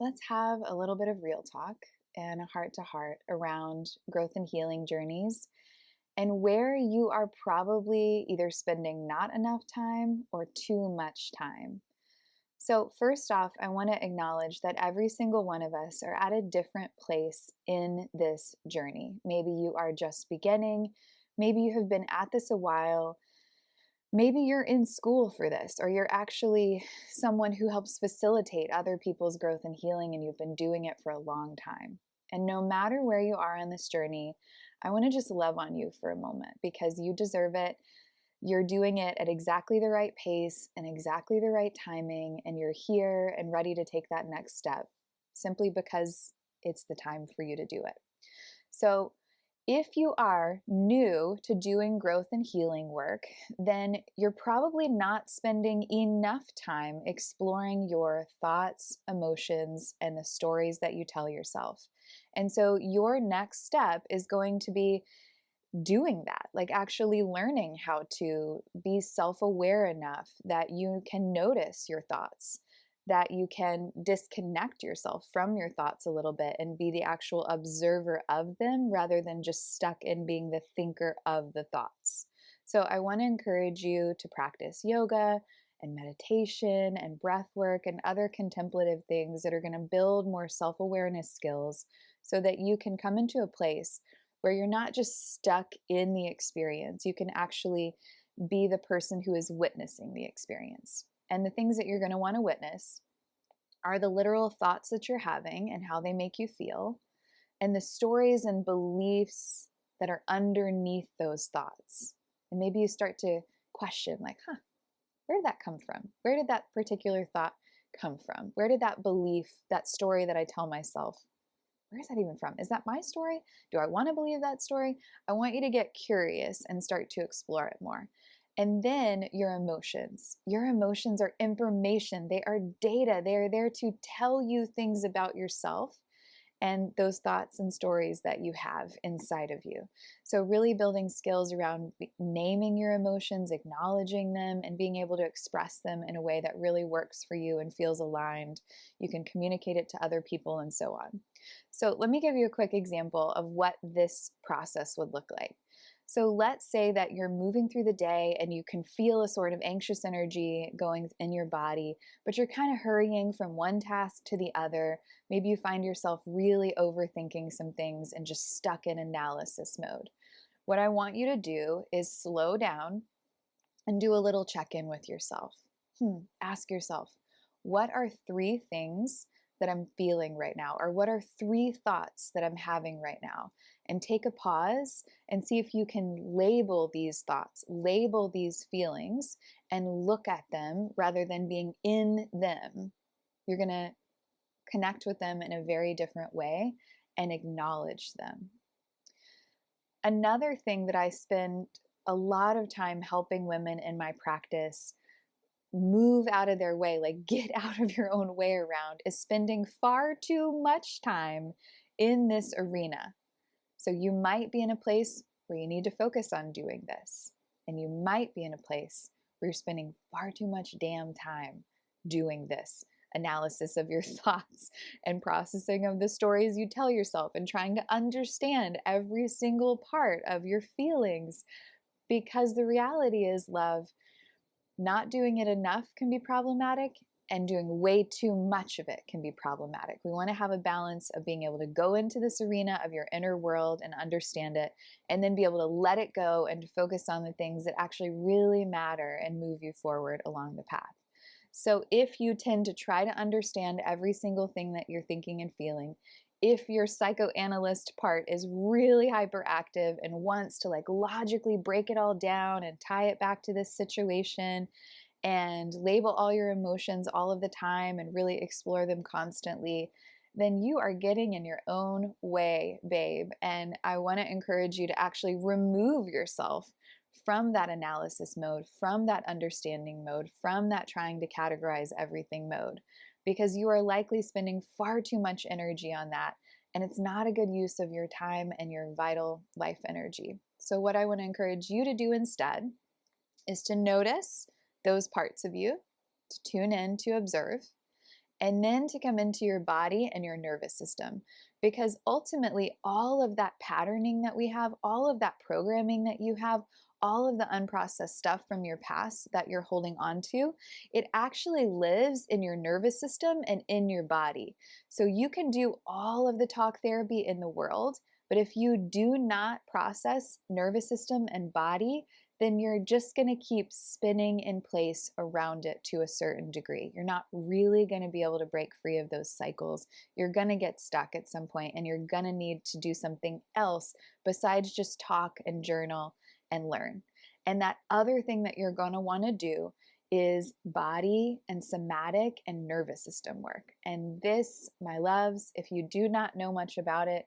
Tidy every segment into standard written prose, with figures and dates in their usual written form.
Let's have a little bit of real talk and a heart to heart around growth and healing journeys and where you are probably either spending not enough time or too much time. So, first off, I want to acknowledge that every single one of us are at a different place in this journey. Maybe you are just beginning, maybe you have been at this a while. Maybe you're in school for this, or you're actually someone who helps facilitate other people's growth and healing, and you've been doing it for a long time. And no matter where you are on this journey, I want to just love on you for a moment because you deserve it. You're doing it at exactly the right pace and exactly the right timing, and you're here and ready to take that next step simply because it's the time for you to do it. So, if you are new to doing growth and healing work, then you're probably not spending enough time exploring your thoughts, emotions, and the stories that you tell yourself. And so your next step is going to be doing that, like actually learning how to be self aware enough that you can notice your thoughts, that you can disconnect yourself from your thoughts a little bit and be the actual observer of them rather than just stuck in being the thinker of the thoughts. So, I want to encourage you to practice yoga and meditation and breath work and other contemplative things that are going to build more self awareness skills so that you can come into a place where you're not just stuck in the experience. You can actually be the person who is witnessing the experience. And the things that you're going to want to witness are the literal thoughts that you're having and how they make you feel, and the stories and beliefs that are underneath those thoughts. And maybe you start to question, like, where did that come from? Where did that particular thought come from? Where did that belief, that story that I tell myself, where is that even from? Is that my story? Do I want to believe that story? I want you to get curious and start to explore it more. And then your emotions. Your emotions are information, they are data. They are there to tell you things about yourself and those thoughts and stories that you have inside of you. So, really building skills around naming your emotions, acknowledging them, and being able to express them in a way that really works for you and feels aligned. You can communicate it to other people and so on. So, let me give you a quick example of what this process would look like. So let's say that you're moving through the day and you can feel a sort of anxious energy going in your body, but you're kind of hurrying from one task to the other. Maybe you find yourself really overthinking some things and just stuck in analysis mode. What I want you to do is slow down and do a little check in with yourself. Ask yourself, what are three things that I'm feeling right now? Or what are three thoughts that I'm having right now? And take a pause and see if you can label these thoughts, label these feelings, and look at them rather than being in them. You're going to connect with them in a very different way and acknowledge them. Another thing that I spend a lot of time helping women in my practice move out of their way, like get out of your own way around, is spending far too much time in this arena. So you might be in a place where you need to focus on doing this, and you might be in a place where you're spending far too much damn time doing this analysis of your thoughts and processing of the stories you tell yourself and trying to understand every single part of your feelings. Because the reality is, love, not doing it enough can be problematic, and doing way too much of it can be problematic. We want to have a balance of being able to go into this arena of your inner world and understand it, and then be able to let it go and to focus on the things that actually really matter and move you forward along the path. So if you tend to try to understand every single thing that you're thinking and feeling, if your psychoanalyst part is really hyperactive and wants to like logically break it all down and tie it back to this situation and label all your emotions all of the time and really explore them constantly, then you are getting in your own way, babe. And I want to encourage you to actually remove yourself from that analysis mode, from that understanding mode, from that trying to categorize everything mode, because you are likely spending far too much energy on that. And it's not a good use of your time and your vital life energy. So, what I want to encourage you to do instead is to notice those parts of you, to tune in, to observe, and then to come into your body and your nervous system. Because ultimately, all of that patterning that we have, all of that programming that you have, all of the unprocessed stuff from your past that you're holding on to, it actually lives in your nervous system and in your body. So you can do all of the talk therapy in the world, but if you do not process nervous system and body, then you're just going to keep spinning in place around it to a certain degree. You're not really going to be able to break free of those cycles. You're going to get stuck at some point, and you're going to need to do something else besides just talk and journal and learn. And that other thing that you're going to want to do is body and somatic and nervous system work. And this, my loves, if you do not know much about it,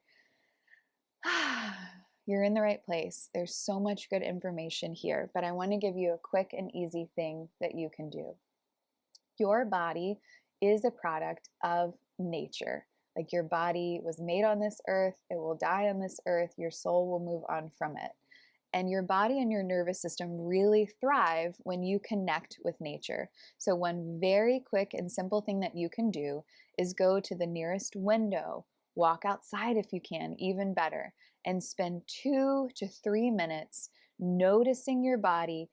you're in the right place. There's so much good information here, but I want to give you a quick and easy thing that you can do. Your body is a product of nature. Like, your body was made on this earth, it will die on this earth, your soul will move on from it. And your body and your nervous system really thrive when you connect with nature. So one very quick and simple thing that you can do is go to the nearest window, walk outside if you can, even better, and spend 2 to 3 minutes noticing your body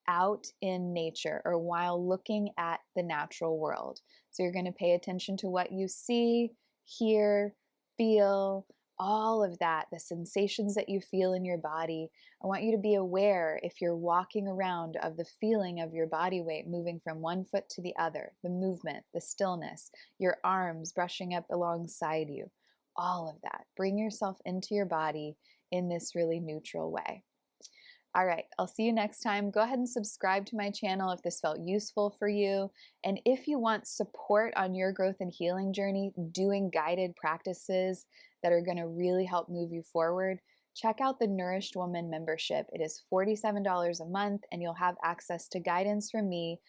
out in nature or while looking at the natural world. So you're going to pay attention to what you see, hear, feel, all of that, the sensations that you feel in your body. I want you to be aware, if you're walking around, of the feeling of your body weight moving from one foot to the other, the movement, the stillness, your arms brushing up alongside you, all of that. Bring yourself into your body in this really neutral way. All right, I'll see you next time. Go ahead and subscribe to my channel if this felt useful for you. And if you want support on your growth and healing journey, doing guided practices that are going to really help move you forward, check out the Nourished Woman membership. It is $47 a month, and you'll have access to guidance from me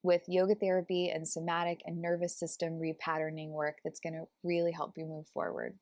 with yoga therapy and somatic and nervous system repatterning work that's going to really help you move forward.